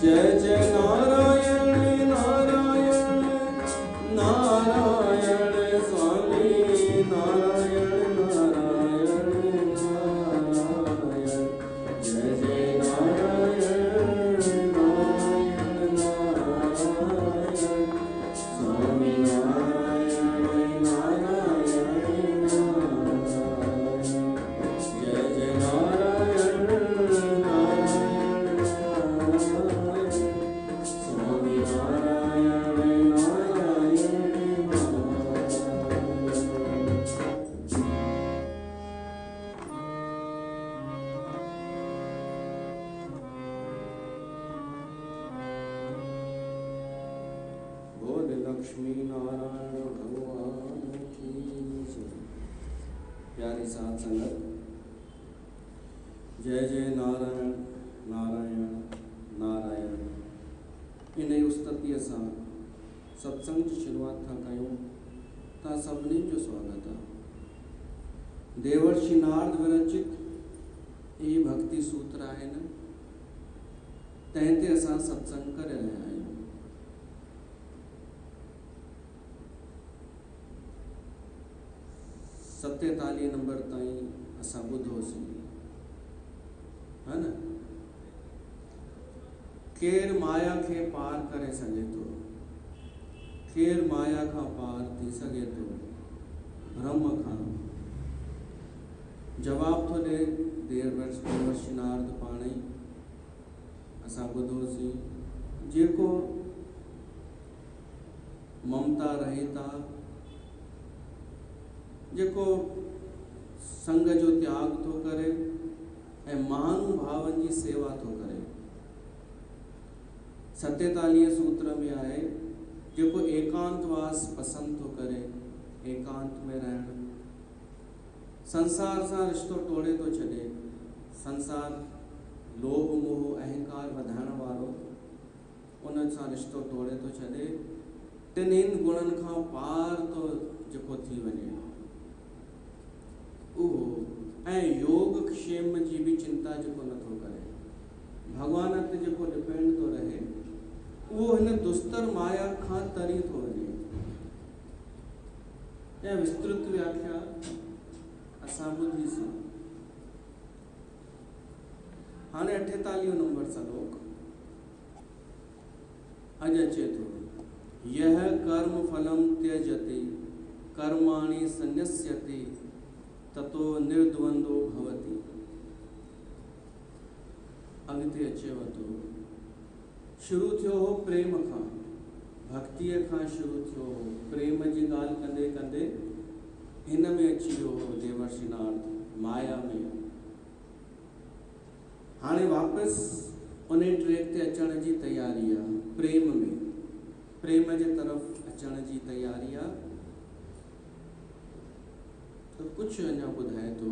जय जय नारायण नारायण नारायण स्वामी नारायण नारायण नारायण जय जय नारायण नारायण नारायण स्वामी नारायण नारायण नारायण जय जय नारायण नारायण स्वामी नारायण नारायण बोल लक्ष्मी नारायण भगवान की जय। प्यारी साथ संगत, जय जय नारायण नारायण नारायण इन उस्ततीअ सां सत्संग जी शुरूआत था कयूं। तव्हां सभिनी जो स्वागत आहे। देवर्षि नारद विरचित इहे भक्ति सूत्र आहिनि, तंहिं ते असां सत्संग करे रहिया आहियूं। 47 नंबर ताईं असां ॿुधोसीं, है न। केर माया खे पार करे सघे थो, केर माया खां पार थी सघे थो, ब्रह्म खां। जवाब थो ॾे देवर्षि नारद पाण ई। असां ॿुधोसीं जेको ममता रहिता, जेको संग जो त्याग थो करे ऐं महानुभावनि जी सेवा थो करे। 47 सूत्र में आहे जेको एकांतवास पसंद थो करे, एकांत में रहण, संसार सां रिश्तो तोड़े थो छॾे। संसार लोभ मोह अहंकार वधाइण वारो, उन सां रिश्तो तोड़े थो छॾे। टिन्हिनि गुणनि खां पार थो जेको थी वञे उहो, ऐं योग क्षेम जी बि चिंता जेको नथो करे, भगवान ते जेको डिपेंड थो रहे, उहो हिन दुस्तर माया खां तरी थो वञे। ऐं विस्तृत व्याख्या असां ॿुधीसीं। हाणे 48 नंबर श्लोक अॼु अचे थो। यह कर्म फलम त्यजति कर्माणि संन्यस्यति ततो निर्द्वंदो भवति। अॻिते अचेव थो, शुरू थियो हो प्रेम खां, भक्तीअ खां शुरू थियो हो। प्रेम जी ॻाल्हि कंदे कंदे हिन में अची वियो हो देवर्षि नारद, माया में। हाणे वापसि उन ट्रैक ते अचण जी तयारी आहे, प्रेम में, प्रेम जे तरफ़ अचण जी तयारी आहे। तो कुछ अञा ॿुधाए थो।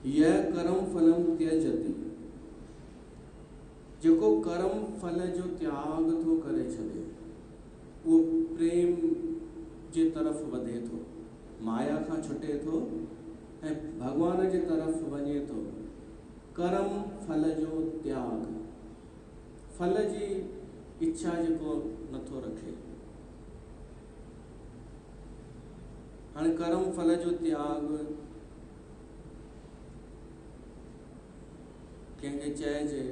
यह कर्म फलम त्यजति, जेको कर्म फल जो त्याग थो करे छॾे, उहो प्रेम जे तरफ़ वधे थो, माया खां छुटे थो ऐं भगवान जे तरफ़ वञे थो। कर्म फल जो त्याग, फल जी इच्छा जेको नथो रखे। हाणे कर्म फल जो त्याग कंहिंखे चइजे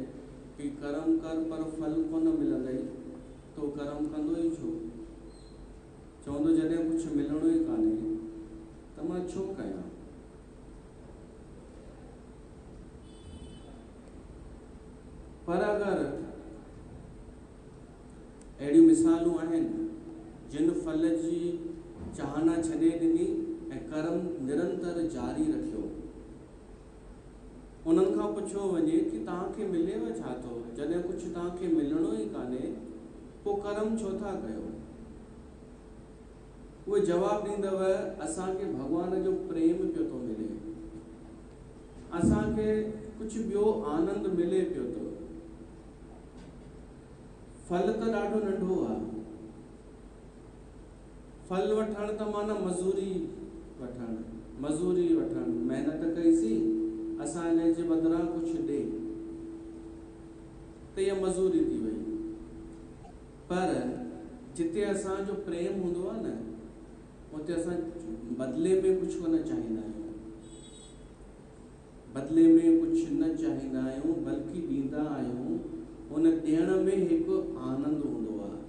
कि कर्म कर पर फल कोन मिलंदई, तो कर्म कंदो ई छो? चवंदो जॾहिं कुझु मिलणो ई कान्हे त मां छो कयां? पर अगरि अहिड़ियूं मिसालूं आहिनि जिन फल जी चाहना छॾे ॾिनी ऐं कर्म निरंतर जारी रखियो, उन्हनि खां पुछियो वञे कि तव्हांखे मिलेव छा थो? जॾहिं कुझु तव्हांखे मिलणो ई कान्हे, पोइ कर्म छो था कयो? उहे जवाबु ॾींदव, असांखे भॻवान जो प्रेम पियो थो मिले, असांखे कुझु ॿियो आनंद मिले पियो थो। फल त ॾाढो नंढो आहे, फल वठण त माना मज़ूरी वठण, महिनत कईसीं, असां इन जे बदिरां कुझु ॾे। त त इहा मज़ूरी थी वई। पर जिते असांजो प्रेम हूंदो आहे न, उते असां बदिले में कुझु कोन चाहींदा आहियूं, बदिले में कुझु न चाहींदा आहियूं, बल्कि ॾींदा आहियूं। उन ॾियण में हिकु आनंद हूंदो आहे।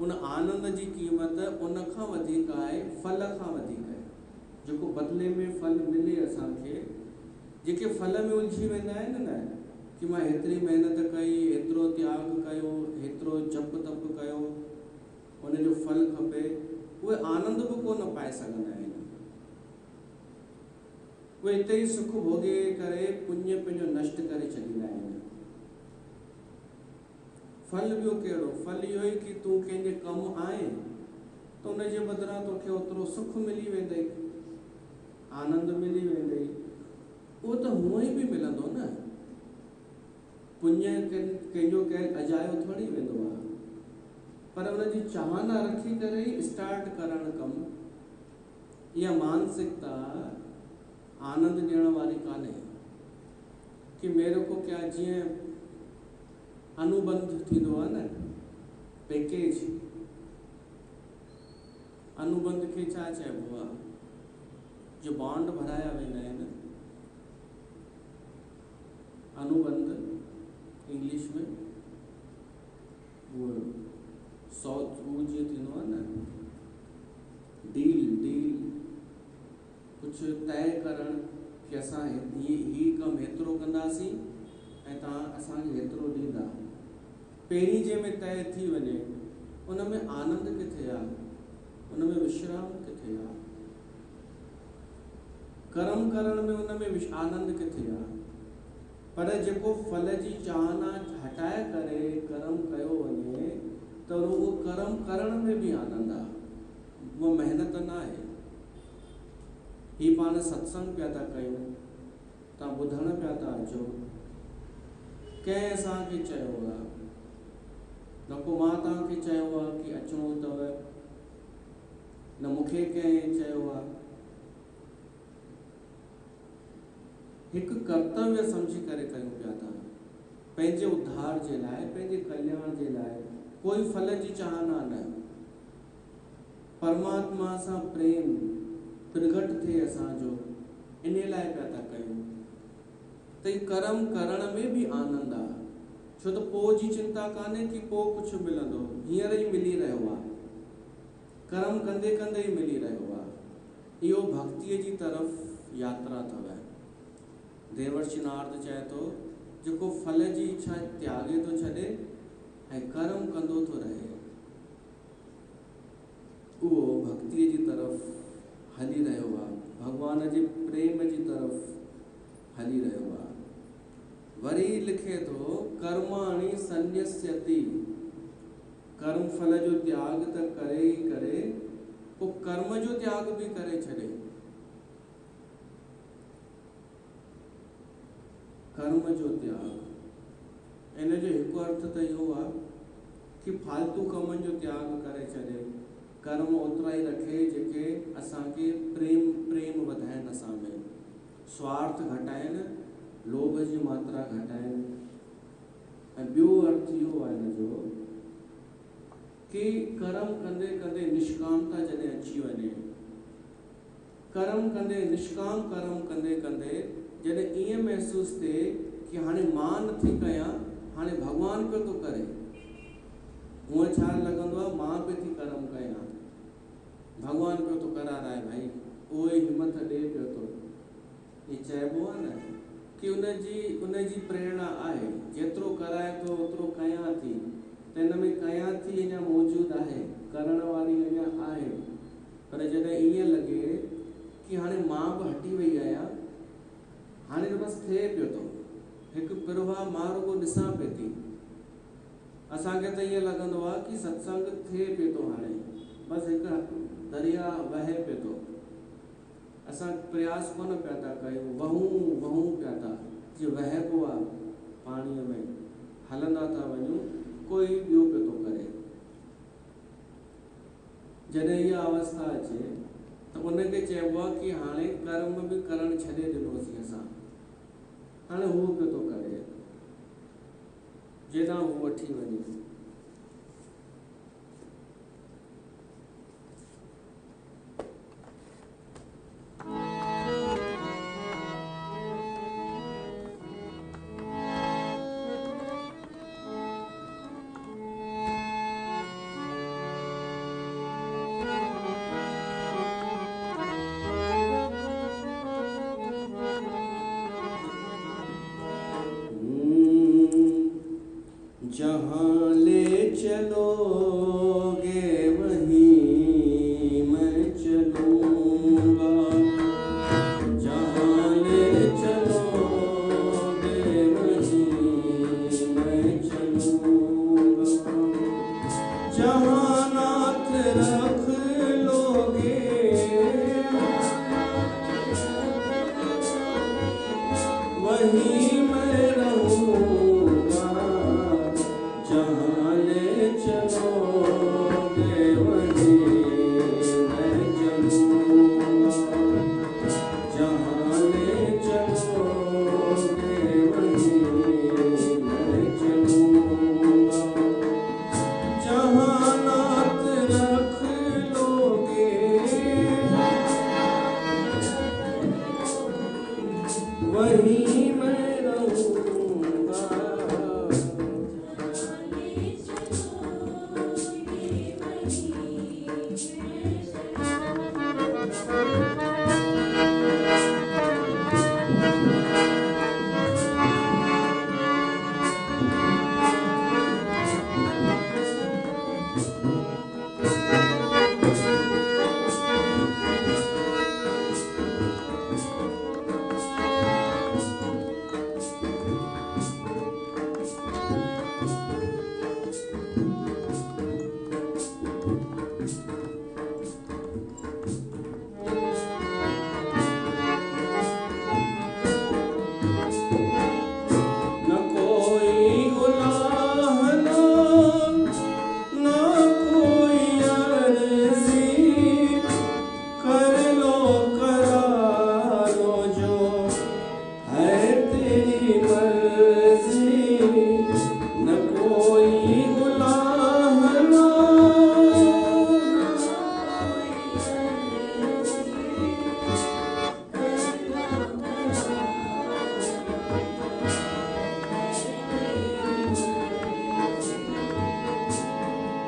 उन आनंद जी क़ीमत उन खां वधीक आहे, फल खां वधीक आहे। जेको बदिले में फल मिले असांखे, जेके फल में उलझी वेंदा आहिनि न, कि मां हेतिरी महिनत कई, हेतिरो त्याग कयो, हेतिरो जप तप कयो, उनजो फल खपे, उहे आनंद बि कोन पाए सघंदा आहिनि। उहे हिते ई सुख भोगे करे पुण्य पंहिंजो नष्ट करे छॾींदा आहिनि। फल ॿियो कहिड़ो? फल इहो ई कि तूं कंहिंजे कमु आहे त उनजे बदिरां तोखे ओतिरो सुख मिली वेंदई, आनंद मिली वेंदई। उहो त हूअं ई बि मिलंदो न। पुण्य कंहिंजो कयल अजायो थोरी वेंदो आहे, पर उनजी चाहना रखी करे ई स्टार्ट करणु कमु, इहा मानसिकता आनंद ॾियण वारी कान्हे। कि मेरे को क्या, जीअं अनुबंध थींदो आहे न, पैकेज, अनुबंध खे छा चइबो आहे? जो बॉन्ड भराया वेंदा आहिनि, अनुबंध इंग्लिश में, वो साउथ वो जीअं थींदो आहे न, डील कुझु तय करणु कि असां ही कमु हेतिरो कंदासीं ऐं तव्हां असांखे हेतिरो ॾींदा। पहिरीं जंहिंमें तय थी वञे उन में आनंद किथे आहे, उन में विश्राम किथे आहे? कर्म करण में उन में आनंद किथे आहे? पर जेको फल जी चाहना हटाए करे कर्म कयो वञे त उहो कर्म करण में बि आनंद आहे, उहा महिनत न आहे। ही पाण सत्संग पिया था कयूं, तव्हां ॿुधण पिया था अचो, कंहिं असांखे चयो आहे, न को मां तव्हांखे चयो आहे कि अचिणो अथव, न मूंखे कंहिं चयो आहे। हिकु कर्तव्य समझी करे कयूं पिया था, पंहिंजे उद्धार जे लाइ, पंहिंजे कल्याण जे लाइ, कोई फल जी चाहना न। परमात्मा सां प्रेम प्रगट थिए असांजो, इन लाइ पिया था कयूं। त कर्म करण में बि आनंद आहे, छो त पोइ जी चिंता कान्हे कि पोइ कुझु मिलंदो, हींअर ई मिली रहियो आहे, कर्म कंदे कंदे ई मिली रहियो आहे। इहो भक्तीअ जी तरफ़ यात्रा अथव। देवर्षि नारद चए थो, जेको फल जी इच्छा त्यागे थो छॾे ऐं कर्म कंदो थो रहे, उहो भक्तीअ जी तरफ़ हली रहियो आहे, भगवान जे प्रेम जी तरफ़ हली रहियो आहे। वरी लिखे थो, कर्माणि संन्यस्यति, कर्म फल जो त्याग त करे ई करे, पोइ कर्म जो त्याग बि करे छॾे। कर्म जो त्याग, इन जो हिकु अर्थ त इहो आहे कि फालतू कमनि जो त्याग करे छॾे, कर्म ओतिरा ई रखे जेके असांखे प्रेम वधाइनि, असां में स्वार्थ घटाइनि, लोभ जी मात्रा घटाइनि। ऐं ॿियो अर्थ इहो आहे हिन जो कि कर्म कंदे कंदे निष्कामता जॾहिं अची वञे, कर्म कंदे निष्काम कर्म कंदे कंदे जॾहिं ईअं महसूसु थिए कि हाणे मां नथी कयां, हाणे भॻवानु पियो थो करे, हूअं छा लॻंदो आहे, मां पियो थी कर्म कयां, भॻवानु पियो थो कराराए, भाई उहो ई हिमत ॾे पियो थो। इहे चइबो आहे न कि उनजी प्रेरणा आहे, जेतिरो कराए थो ओतिरो कयां थी, त हिन में कयां थी अञा मौजूदु आहे, करण वारी अञा आहे। पर जॾहिं ईअं लॻे कि हाणे मां बि हटी वई आहियां, हाणे त बसि थिए पियो थो, हिकु प्रवाह मां रुगो ॾिसां पई थी। असांखे त ईअं लॻंदो आहे कि सत्संग थिए पियो थो, हाणे बसि हिकु दरिया वहे पियो थो, असां प्रयास कोन पिया था कयूं, वहूं पिया था, जीअं वहिबो आहे पाणीअ में, हलंदा था वञूं, कोई ॿियो पियो थो करे। जॾहिं इहा अवस्था अचे त उनखे चइबो आहे कि हाणे कर्म बि करणु छॾे ॾिनोसीं असां, हाणे हू पियो थो करे। जेना हू वठी वञे। जहाँ ले चलोगे वहीं मैं चलूँगा, जहाँ ले चलोगे वहीं मैं चलूँगा, जहाँ नाथ रख लोगे वहीं मैं रहूँगा, जहाँ ले चलोगे वहीं मैं चलूँगा, जहाँ ले चलोगे वहीं मैं चलूँगा, जहाँ नाथ रख लोगे वहीं मैं रहूँगा।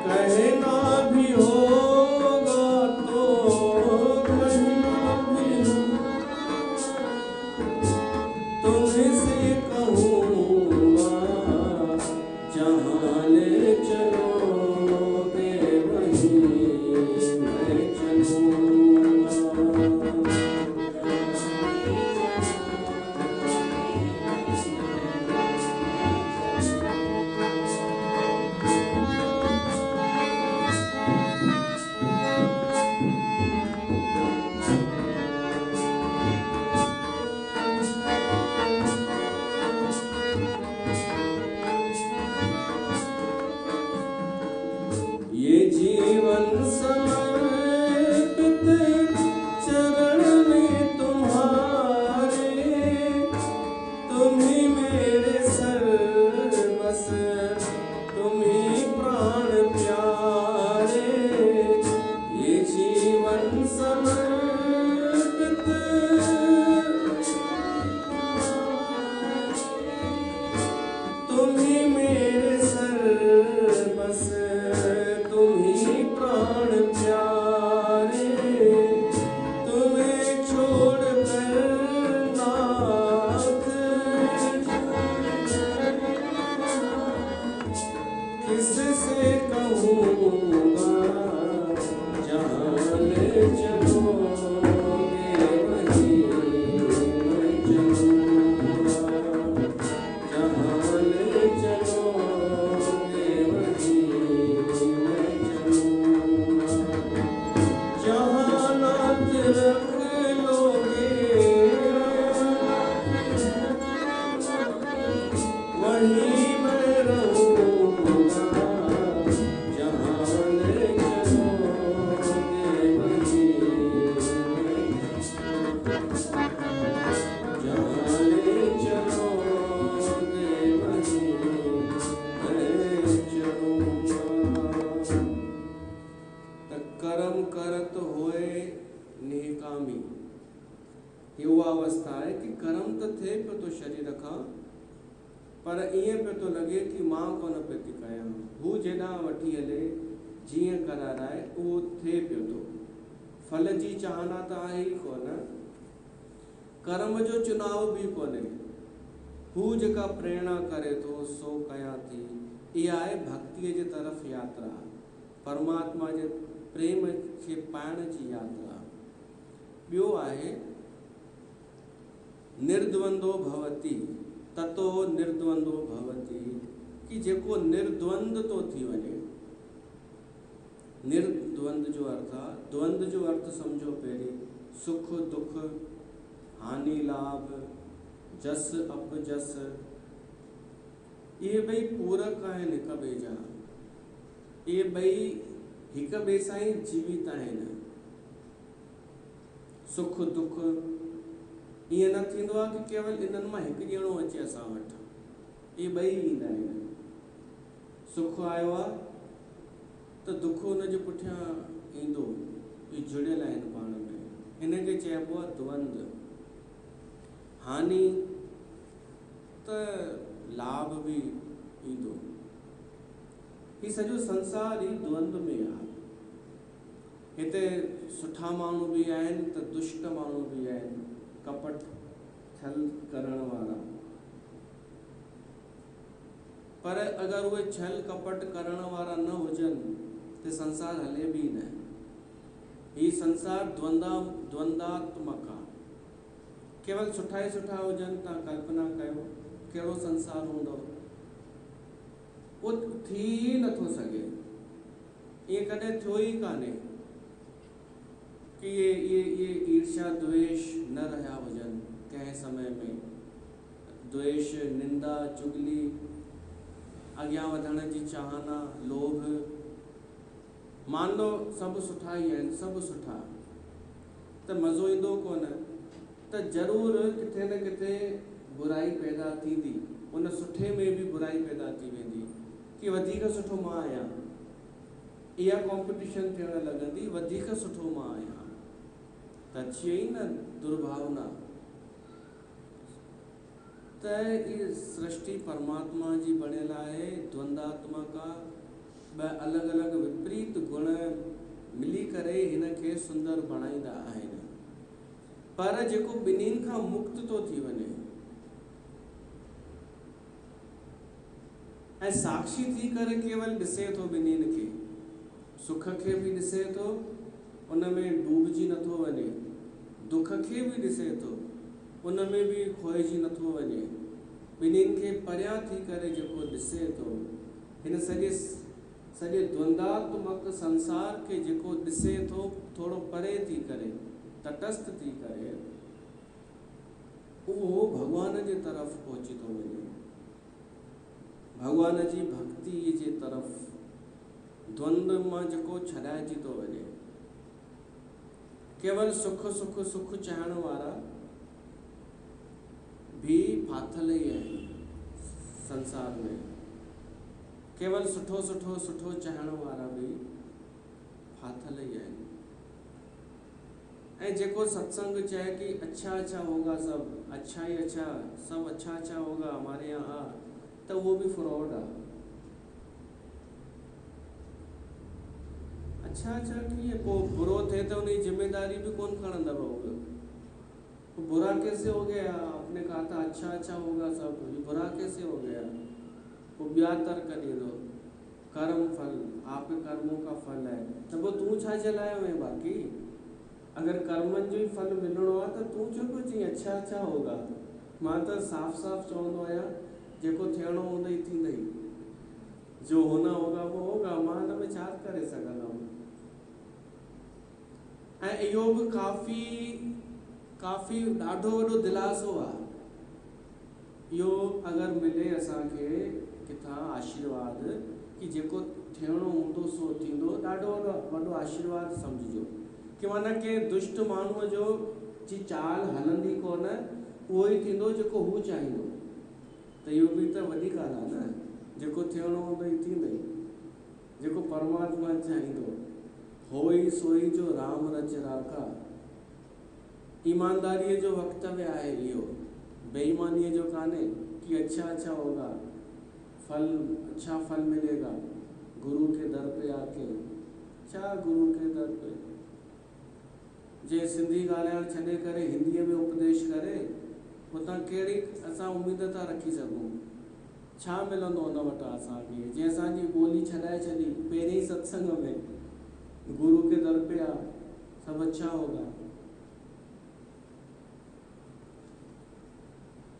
कहना भी होगा तो कहना भी तुमसे कहूँगा, जहाँ ले चलोगे वहीं मैं चलूँगा। ये जीवन समर्पित चरण में तुम्हारे, तुम ही मेरे सर्वस, तुम ही प्राण प्यारे। ये जीवन समर्पित तुम ही मेरे सर्वस, तुम ही प्राण प्यारे। तुम्हें छोड़ कर नाथ किससे कहूँगा, जहाँ ले चलोगे वहीं मैं चलूँगा, जहाँ ले चलो ईअं पियो थो लॻे कि मां कोन पियो थी कयां, हू जेॾां वठी हले जीअं कराराए उहो थिए पियो थो। फल जी चाहना त आहे ई कोन, कर्म जो चुनाव बि कोन्हे। हू जेका प्रेरणा करे थो सो कयां थी, इहा आहे भक्तीअ जे तरफ़ यात्रा, परमात्मा जे प्रेम खे पाइण जी यात्रा। ॿियो आहे निर्द्वंदो भवति ततो निर्द्वंदो भवति, कि जेको निर्द्वंद तो थी वञे। निर्द्वंद जो अर्थ आहे, द्वंद जो अर्थ सम्झो पहिरीं, सुख दुख, हानि लाभ, जस अपजस, इहे ॿई पूरक आहिनि हिक ॿिए जा। इहे ॿई हिक ॿिए सां ई जीवित आहिनि। सुख दुख ईअं न थींदो आहे कि केवल इन्हनि मां हिकु ॼणो अचे असां वटि, इहे ॿई ईंदा आहिनि। सुख आयो आहे त दुख उन जे पुठियां ईंदो, इहे जुड़ियल आहिनि पाण में, हिन खे चइबो आहे द्वंद। हानि त लाभ बि ईंदो। ही सॼो संसार ई द्वंद में आहे। हिते सुठा माण्हू बि आहिनि त दुष्ट माण्हू बि आहिनि, कपट छल करण वारा। पर अगर उहे छल कपट करण वारा न हुजनि त संसार हले बि न। ही संसार द्वंदात्मक आहे। केवल सुठा ई सुठा हुजनि, तव्हां कल्पना कयो कहिड़ो संसार हूंदो। उहो थी नथो सघे, ईअं कॾहिं थियो ई कान्हे कि ये ईर्ष्या द्वेष न रहिया हुजनि कंहिं समय में। द्वेष, निंदा, चुगली, अॻियां वधण जी चाहना, लोभ, मान लो सभु सुठा ई आहिनि, सभु सुठा, त मज़ो ईंदो कोन। त ज़रूर किथे न किथे बुराई पैदा थींदी, उन सुठे में बि बुराई पैदा थी वेंदी कि वधीक सुठो मां आहियां। इहा कॉम्पिटिशन थियण लॻंदी, वधीक सुठो मां आहियां, त अची वई न दुर्भावना। त इहा सृष्टि परमात्मा जी बणियल आहे, द्वंदात्मक आहे। ॿ अलॻि अलॻि विपरीत गुण मिली करे हिन खे सुंदर बणाईंदा आहिनि। पर जेको ॿिन्हिनि खां मुक्त थो थी वञे ऐं साक्षी थी करे केवल ॾिसे थो ॿिन्हिनि खे, सुख खे बि ॾिसे थो, उन में डूबजी नथो वञे, दुख खे बि ॾिसे थो, उन में बि खोइजी नथो वञे, ॿिन्हिनि खे परियां थी करे जेको ॾिसे थो, हिन सॼे द्वंदात्मक संसार खे जेको ॾिसे थो थोरो परे थी करे, तटस्थ थी करे, उहो भगवान जे तरफ़ पहुची थो वञे, भगवान जी भक्ति जे तरफ़। द्वंद मां जेको छॾाइजी थो वञे। केवल सुख सुख सुख चाहण वारा भी फाथल ही आहिनि संसार में। केवल सुठो सुठो सुठो चाहण वारा भी फाथल ही आहिनि। ऐं जेको सत्संग चए कि अच्छा अच्छा होगा, सब अच्छा ही अच्छा, सब अच्छा अच्छा होगा हमारे यहाँ, तो वो भी फ्रॉड है। अच्छा अच्छा कीअं, पोइ बुरो थिए तो उनकी जिम्मेदारी भी कौन खणंदव? वो बुरा कैसे हो गया? आपने कहा था अच्छा अच्छा होगा सब, ये बुरा कैसे हो गया? वो ॿिया तर्क ॾींदो, कर्म फल, आपके कर्मों का फल है। तो वो तू छा जे लाइ है बाक़ी? अगर कर्मनि जो ही फल मिलणो आहे त तू छो पियो चई अच्छा अच्छा होगा? मां त साफ़ साफ़ चवंदो आहियां, जेको थियणो हूंदई थींदई, जो होना होगा वो होगा, मां हिन में छा करे सघंदुमि। ऐं इहो बि काफ़ी ॾाढो वॾो दिलासो आहे। इहो अगरि मिले असांखे किथां आशीर्वाद कि जेको थियणो हूंदो सो थींदो, ॾाढो वॾो आशीर्वाद सम्झिजो कि माना कंहिं दुष्ट माण्हूअ जो जी चाल हलंदी कोन, उहो ई थींदो जेको हू चाहींदो। त इहो बि त वॾी ॻाल्हि आहे न, जेको थियणो हूंदई थींदई, जेको परमात्मा चाहींदो, होई सोई जो राम रच राखा। ईमानदारीअ जो वक्तव्य आहे इहो, बेईमानीअ जो कान्हे कि अच्छा अच्छा होगा। फल अच्छा फल मिलेगा गुरु के दर पे आके। छा गुरु के दर पे जे सिंधी ॻाल्हाइण छॾे करे हिंदीअ में उपदेश करे उतां कहिड़ी असां उमेद था रखी सघूं? छा मिलंदो उन वटां असांखे जे असांजी ॿोली छॾाए छॾी पहिरीं ई सत्संग में गुरु के दर पे आ, सब अच्छा होगा।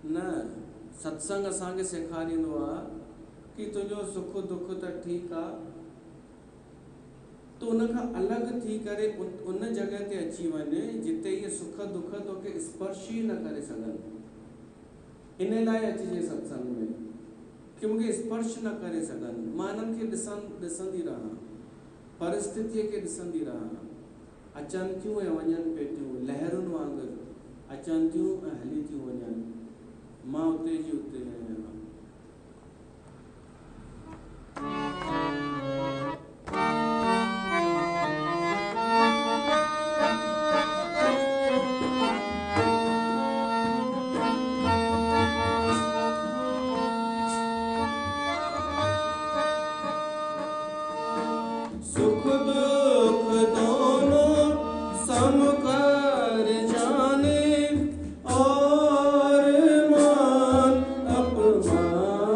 न, सत्संग असांखे सेखारींदो आहे कि तुंहिंजो सुख दुख त ठीकु आहे, तो उनखां अलॻि थी करे उन जॻह ते अची वञे जिते इहे सुख दुख तोखे स्पर्श ई न करे सघनि। इन लाइ अचिजे सत्संग में कि मूंखे स्पर्श न करे सघनि, मां इन्हनि खे ॾिसंदी रहां, परिस्थितीअ खे ॾिसंदी रहां। अचनि थियूं ऐं वञनि पिए थियूं लहरुनि वांगुरु अचनि थियूं ऐं हली थियूं वञनि, मां उते जी उते आहियां। सुख दुख दोनों सम कर जाने और मान अपमाना।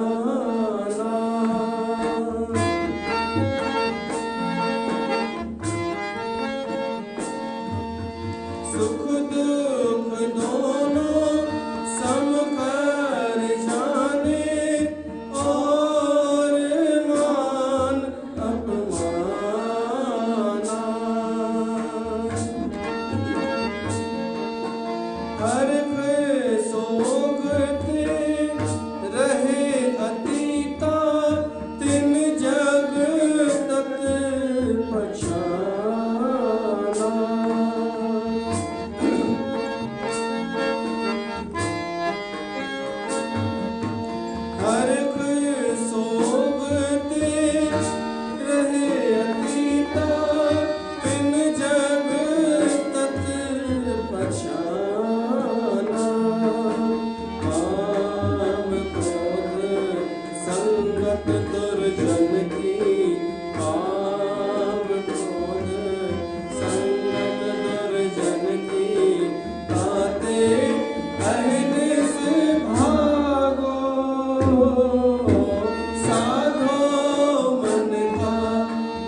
सुख दुख दोनों सम कर जाने और मान अपमाना। हर सोगते रहे अतीता तिन जग तत पछाना। हर सोगते रहे अतीता तिन जग तत पछाना। काम क्रोध संगत दुर्जन की, काम क्रोध संगत दुर्जन की, ताते अहनिस भागो साधो मन का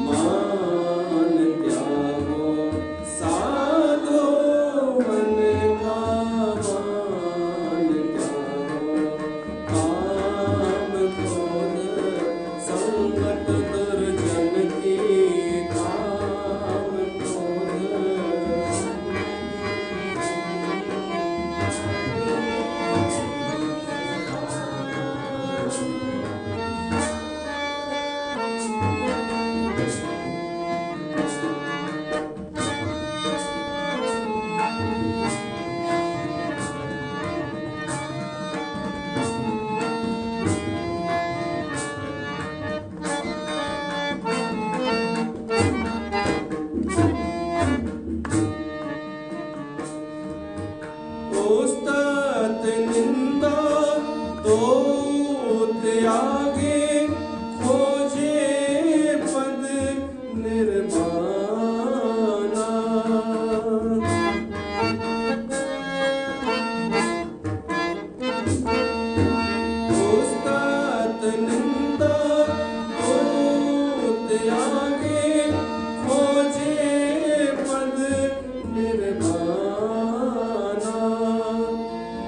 मान त्यागो। साधो मन का मान त्यागो। काम क्रोध संगत दुर्जन की, काम क्रोध उस्ताद निंदा दो त्यागे खोजे पद निर्वाणा। उस्ताद निंदा दो त्यागे खोजे पद निर्वाणा।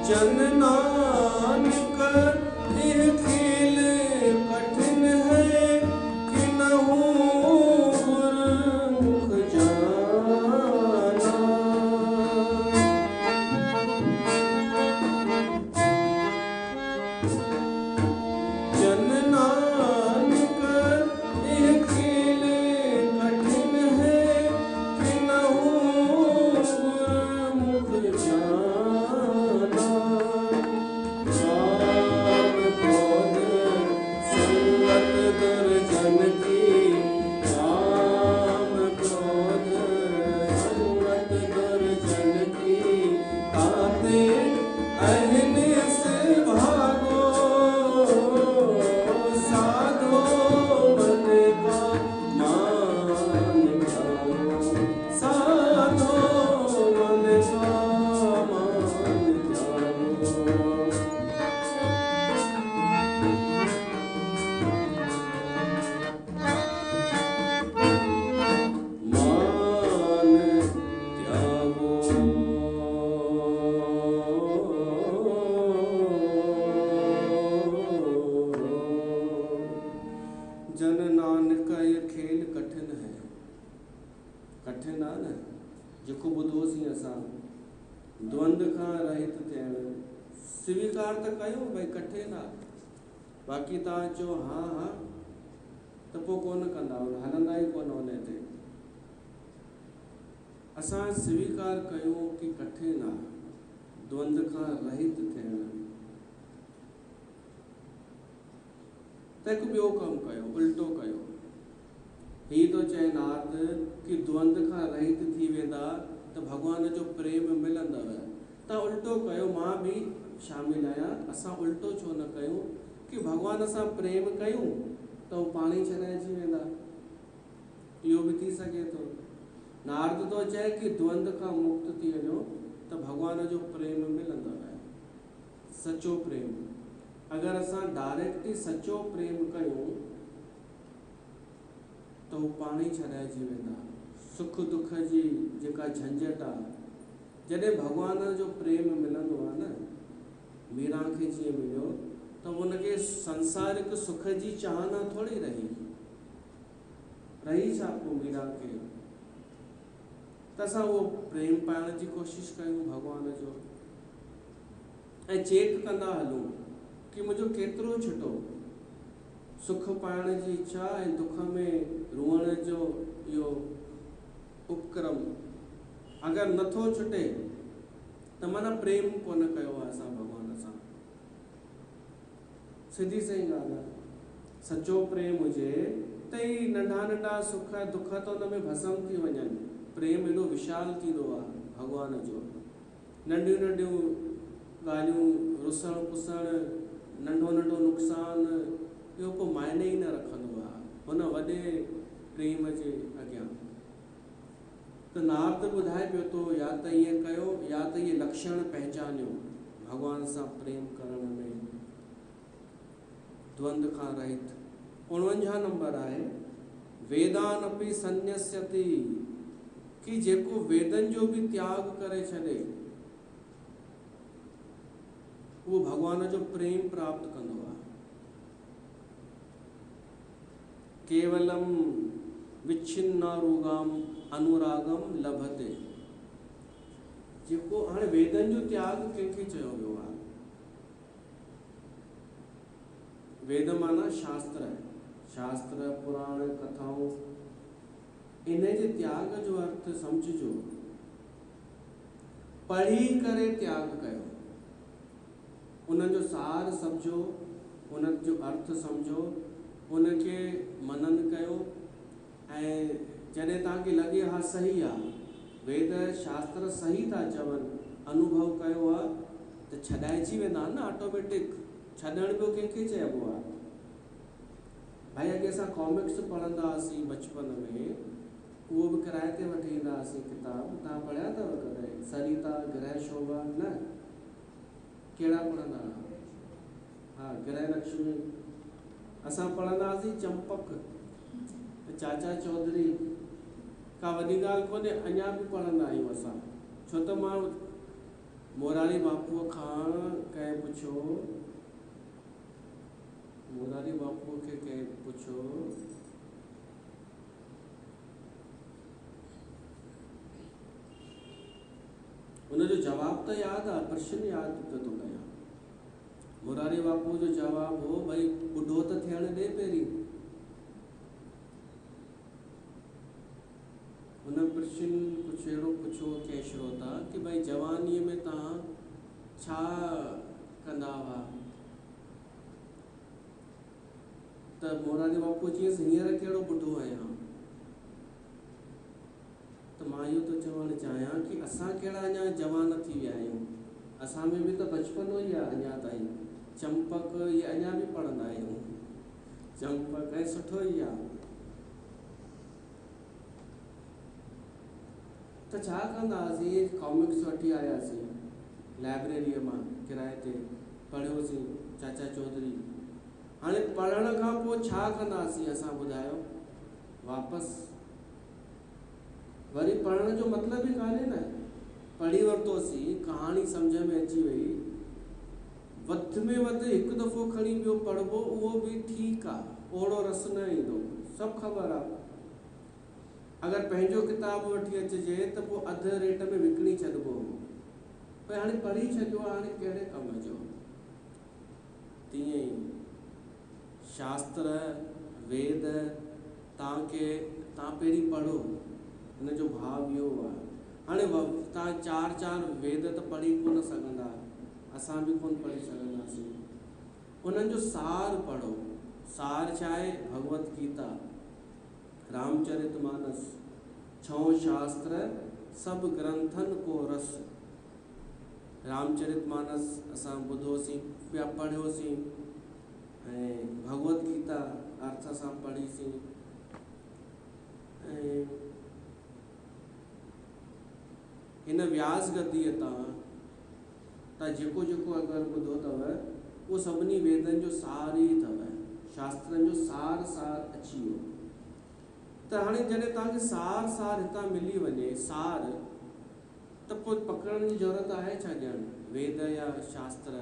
जन नानक यह खेल कठिन है कि नहु गुरमुख जाना। जन नानक यह खेल जन नानक ये खेल कठिन है। कठिन आहे न, जेको ॿुधोसीं असां द्वंद खां रहित थियणु, स्वीकार त कयो भई कठिन आहे, बाक़ी तव्हां चओ हा हा त पोइ कोन कंदा, हलंदा ई कोन उन ते। असां स्वीकार कयूं कि कठिन आहे द्वंद खां रहित थियणु, त हिकु ॿियो कमु कयो, उल्टो कयो। ही तो चए नारद कि द्वंद खां रहित थी वेंदा त भॻवान जो प्रेम मिलंदव। त उल्टो कयो, मां बि शामिल आहियां। असां उल्टो छो न कयूं कि भॻवान सां प्रेम कयूं त हू पाण ई छॾाइजी वेंदा। इहो बि थी सघे थो। नारद तो चए कि द्वंद खां मुक्त थी वञो त भॻवान जो प्रेम मिलंदव, सचो प्रेम। अगर असां डायरेक्ट ही सचो प्रेम कयूं तो हू पाण ई छॾाइजी वेंदा। सुख दुख जी जेका झंझट आहे, जॾहिं भॻवान जो प्रेम मिलंदो आहे न, मीरा खे जीअं मिलियो त उनखे संसारिक सुख जी चाहना थोड़ी रही छा पोइ मीरा खे। त असां उहो प्रेम पाइण जी कोशिश कयूं भॻवान जो, ऐं चेक कंदा हलूं कि मुंहिंजो केतिरो छुटो। सुख पाइण जी इच्छा ऐं दुख में रुअण जो इहो उपक्रम अगर नथो छुटे त माना प्रेम कोन कयो आहे असां भॻवान सां। सिधी सही ॻाल्हि आहे। सचो प्रेम हुजे त ई नंढा नंढा सुख दुख त उन में भस्म थी वञनि। प्रेम एॾो विशाल थींदो आहे भॻवान जो। नंढियूं नंढियूं ॻाल्हियूं, रुसण पुसण, नंढो नंढो नुक़सानु, इहो को मायने ई न रखंदो आहे हुन वॾे प्रेम जे अॻियां। त नारद ॿुधाए पियो थो, या त ईअं कयो या त इहे लक्षण पहचानियो भॻवान सां प्रेम करण में, द्वंद खां रहित। 49 नंबर आहे, वेदान अपि संन्यस्यति, कि जेको वेदन जो भी त्याग करे छॾे वो भगवान जो प्रेम प्राप्त कंदो आहे। केवलम विच्छिन्नारुगाम अनुरागम लभते। जेको हाणे वेदन जो त्याग कंहिंखे चयो वियो आहे? वेद माना शास्त्र, शास्त्र पुराण कथाऊं, इन जे त्याग जो अर्थ समझो, पढ़ी करे त्याग कयो, उनजो सार समझो, उनजो अर्थ समझो, उनके मनन कयो, ऐं जॾहिं तव्हांखे लॻे हा सही आहे, वेद शास्त्र सही था चवनि, अनुभव कयो आहे, त छॾाइजी वेंदा न ऑटोमेटिक। छॾण ॿियो कंहिंखे चइबो आहे? भाई अॻे असां कॉमिक्स पढ़ंदा हुआसीं बचपन में, उहो बि किराए ते वठी ईंदा हुआसीं किताब। तव्हां पढ़िया अथव कॾहिं? सरिता, गृह शोभा, न? कहिड़ा पढ़ंदा? हाँ, गृह लक्ष्मी। असां पढ़ंदा हुआसीं चंपक, चाचा चौधरी। का वॾी ॻाल्हि कोन्हे, अञा बि पढ़ंदा आहियूं असां। छो त मां मोरारी बापूअ खां कंहिं पुछियो, मोरारी बापूअ खे कंहिं पुछियो, उनजो जवाब त यादि आहे, प्रश्न यादि पियो थो कयां। मोरारी बापू जो जवाब हो, भई ॿुढो त थियण ॾे पहिरीं। हुन प्रश्न कुछ अहिड़ो पुछो कंहिं श्रोता कि भई जवानीअ में तव्हां छा कंदा हुआ? त मोरारी बापू चयसि, हींअर कहिड़ो ॿुढो आहियां। त मां इहो थो चवणु चाहियां कि असां कहिड़ा अञा जवान थी विया आहियूं। असां में बि त बचपनो ई आहे अञा ताईं। चंपक इहे अञा बि पढ़ंदा आहियूं, चंपक ऐं सुठो ई आहे। त छा कंदा हुआसीं? कॉमिक्स वठी आयासीं लाइब्रेरीअ मां किराए ते, पढ़ियोसीं चाचा चौधरी। हाणे पढ़ण खां पोइ छा कंदासीं असां ॿुधायो? वापसि वरी पढ़ण जो मतिलब ई कान्हे न। पढ़ी वरितोसीं, कहाणी सम्झ में अची वई, वधि में वधि हिकु दफ़ो खणी ॿियो पढ़बो, उहो बि ठीकु आहे। ओड़ो रस न ईंदो, सभु ख़बर आहे। अगरि पंहिंजो किताबु वठी अचिजे त पोइ अधु रेट में विकिणी छॾिबो, पर हाणे पढ़ी छॾियो आहे, हाणे कहिड़े कम जो। तीअं ई शास्त्र वेद तव्हां पहिरीं पढ़ो, हिन जो भाव इहो आहे। हाणे तव्हां चारि वेद त पढ़ी कोन सघंदा, असां बि कोन पढ़ी सघंदासीं। उन्हनि जो सार पढ़ो। सार छा आहे? भगवत गीता, रामचरितमानस, 6 शास्त्र, सभु ग्रंथनि को रस। रामचरितमानस असां ॿुधोसीं, पिया पढ़ियोसीं, ऐं भगवत गीता अर्थ सां पढ़ीसीं। ऐं हिन व्यास गद्दीअ तव्हां जेको अगरि ॿुधो अथव, उहो सभिनी वेदनि जो सार ई अथव, शास्त्रनि जो सार अची वियो। त हाणे जॾहिं तव्हांखे सार हितां मिली वञे, सार, त पोइ पकड़ण जी ज़रूरत आहे छा? ॼण वेद या शास्त्र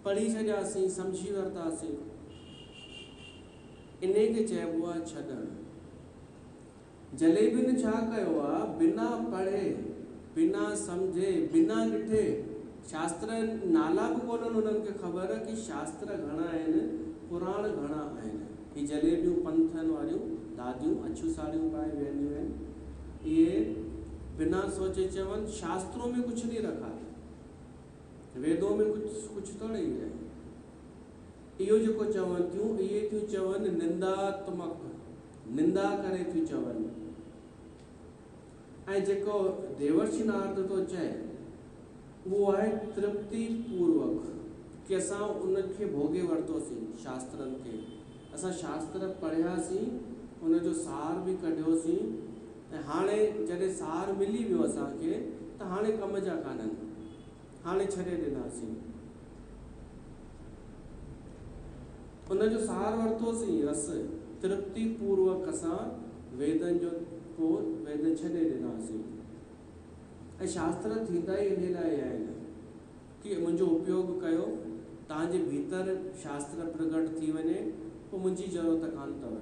पढ़ी छॾियासीं, सम्झी वरितासीं, इन खे चइबो आहे छॾणु। जलेबीन छा कयो आहे? बिना पढ़े, बिना सम्झे, बिना ॾिठे, शास्त्र नाला बि कोन्हनि उन्हनि खे ख़बर कि शास्त्र घणा आहिनि, पुराण घणा आहिनि। ही जलेबियूं पंथनि वारियूं दादियूं अछियूं साड़ियूं पाए वेंदियूं आहिनि, इहे बिना सोचे चवनि शास्त्रों में कुछ नहीं रखा, वेदों में कुछ थोड़े ही है। इहो जेको चवनि थियूं, इहे थियूं चवनि निंदात्मक, निंदा करे थियूं चवनि। ऐं जेको देवर्षि नारद थो चए, वो आहे तृप्ति पूर्वक, कि असां उनखे भोगे वरितोसीं शास्त्रनि खे। असां शास्त्र पढ़ियासीं, उनजो सार बि कढियोसीं, ऐं हाणे जॾहिं सार मिली वियो असांखे, त हाणे कम जा कान्हनि, हाणे छॾे ॾिनासीं। उनजो सार वरितोसीं, रस तृप्ति पूर्वक असां वेदनि जो पोइ वेद छॾे ॾिनासीं। ऐं शास्त्र थींदा ई इन लाइ आहिनि कि मुंहिंजो उपयोग कयो, तव्हांजे भीतर शास्त्र प्रकट थी वञे, पोइ मुंहिंजी ज़रूरत कान अथव।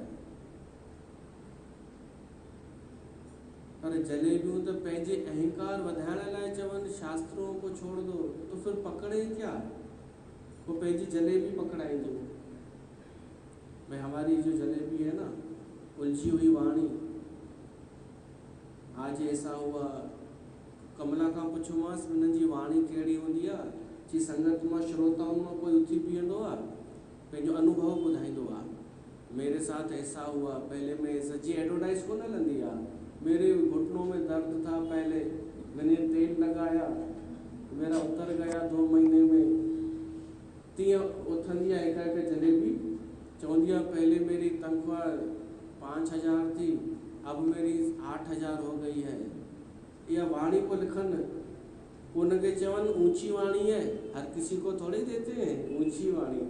पर जलेबियूं त पंहिंजे अहंकार वधाइण लाइ चवनि शास्त्रों को छोड़ दो, तो फिर पकड़े क्या? वो पंहिंजी जलेबी पकड़ाईंदो। भाई हमारी जो जलेबी है ना, उलझी हुई वाणी, आज ऐसा हुआ। कमला खां पुछोमांसि हिननि जी वाणी कहिड़ी हूंदी आहे? जी संगत मां श्रोताउनि मां कोई उथी बीहंदो आहे, पंहिंजो अनुभव ॿुधाईंदो आहे। मेरे साथ ऐसा हुआ, पहले में सची एडवर्टाइज कोन हलंदी आहे, मेरे घुटनों में दर्द था, पहले मैंने तेल लगाया, मेरा उतर गया 2 महीने में। तीअं उथंदी आहे हिकु जलेबी, चवंदी आहे पहले मेरी तनख्वाह 5000 थी, अब मेरी 8000 हो गई है। या वाणी को लिखन, उनके चवन ऊंची वाणी है, हर किसी को थोड़े देते हैं ऊंची वाणी।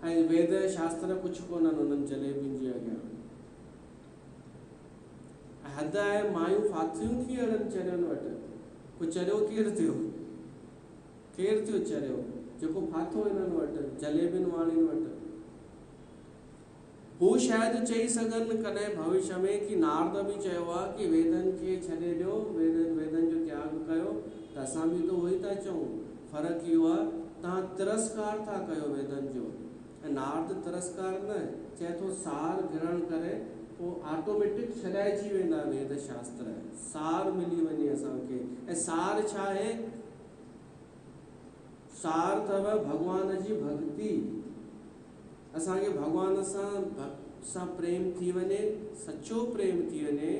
ऐं वेद शास्त्र कुछ कोन उन्हनि जलेबियुनि जे अॻियां। हद आहे, मायूं फाथियूं थी अड़नि चरियनि वटि। को चरियो केरु थियो? केरु थियो चरियो? जेको फाथो हिननि वटि, जलेबियुनि वाणियुनि वटि। हू शायदि चई सघनि कॾहिं भविष्य में कि नारद बि चयो आहे कि वेदनि खे छॾे ॾियो, वेदनि जो त्याग कयो, त असां बि त उहो ई था चऊं। फ़र्क़ु इहो आहे, तव्हां तिरस्कार था कयो वेदनि जो, ऐं नारद तिरस्कार न चए थो, सार ग्रहण करे पोइ ऑटोमेटिक छॾाइजी वेंदा वेद शास्त्र। सार मिली वञे असांखे। ऐं सार छा आहे? सार अथव भॻवान जी भक्ति। असांखे भॻवान सां प्रेम थी वञे, सचो प्रेम थी वञे,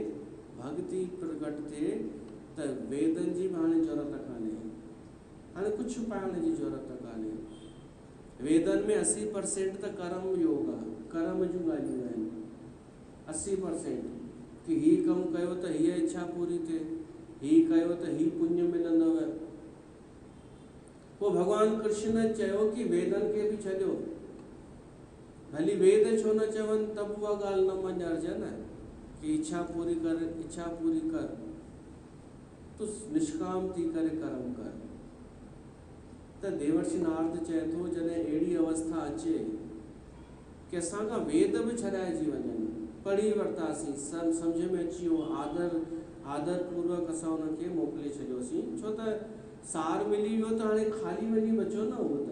भक्ति प्रकट थिए, त वेदनि जी बि हाणे ज़रूरत कान्हे, हाणे कुझु पाइण जी ज़रूरत कान्हे। वेदनि में 80% त कर्म योग आहे, कर्म जूं ॻाल्हियूं आहिनि। 80% कि ही कमु कयो त हीअ इच्छा पूरी थिए, ही कयो त ही पुण्य मिलंदव। पोइ भॻवान कृष्ण चयो कि वेदनि खे बि छॾियो। भली वेद छो न चवनि, त बि उहा ॻाल्हि न मञ अर्जन, कि इच्छा पूरी कर, तूं निष्काम थी करे कर्म कर। त देवर्षि नारद चए थो, जॾहिं अहिड़ी अवस्था अचे कि असांखां वेद बि छॾाइजी वञनि, पढ़ी वरितासीं, सभु सम्झ में अची वियो, आदर पूर्वक असां उनखे मोकिले छॾियोसीं, छो त सार मिली वियो त हाणे ख़ाली वञी बचो न। उहो त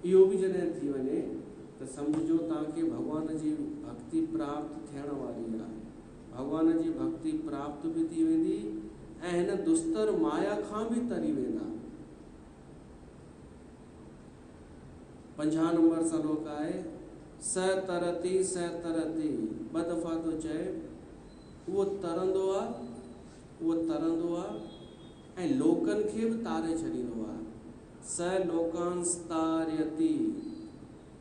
इहो बि जॾहिं थी वञे त सम्झो तव्हांखे भॻवान जी भक्ति प्राप्त थियण वारी आहे, भॻवान जी भक्ति प्राप्त बि थी वेंदी ऐं हिन दुस्तर माया खां बि तरी वेंदा। 50 नंबर श्लोक आहे, स तरती स तरती, ॿ दफ़ा थो चए, उहो तरंदो आहे ऐं लोकनि खे बि तारे छॾींदो आहे। स लोकांस्तारयति,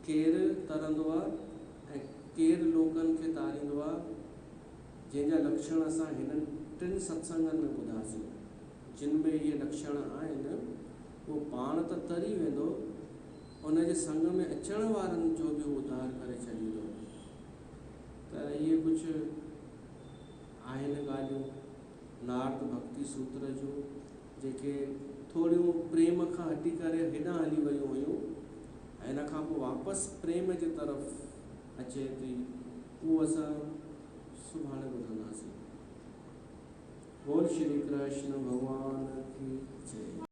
केरु तरंदो आहे ऐं केरु लोकनि खे तारींदो आहे, जंहिंजा लक्षण असां हिननि 3 सत्संगनि में ॿुधासीं। जिन में इहे लक्षण आहिनि उहो पाण त तरी वेंदो, उनजे संग में अचण वारनि जो बि उद्धार करे छॾींदो। त इहे कुझु आहिनि ॻाल्हियूं नारद भक्ति सूत्र जूं, जेके थोड़ियूं प्रेम खां हटी करे हेॾां हली वियूं हुयूं ऐं इन खां पोइ वापसि प्रेम जे तरफ़ अचे थी, उहो असां सुभाणे ॿुधंदासीं। बोल श्री कृष्ण भगवान की जय।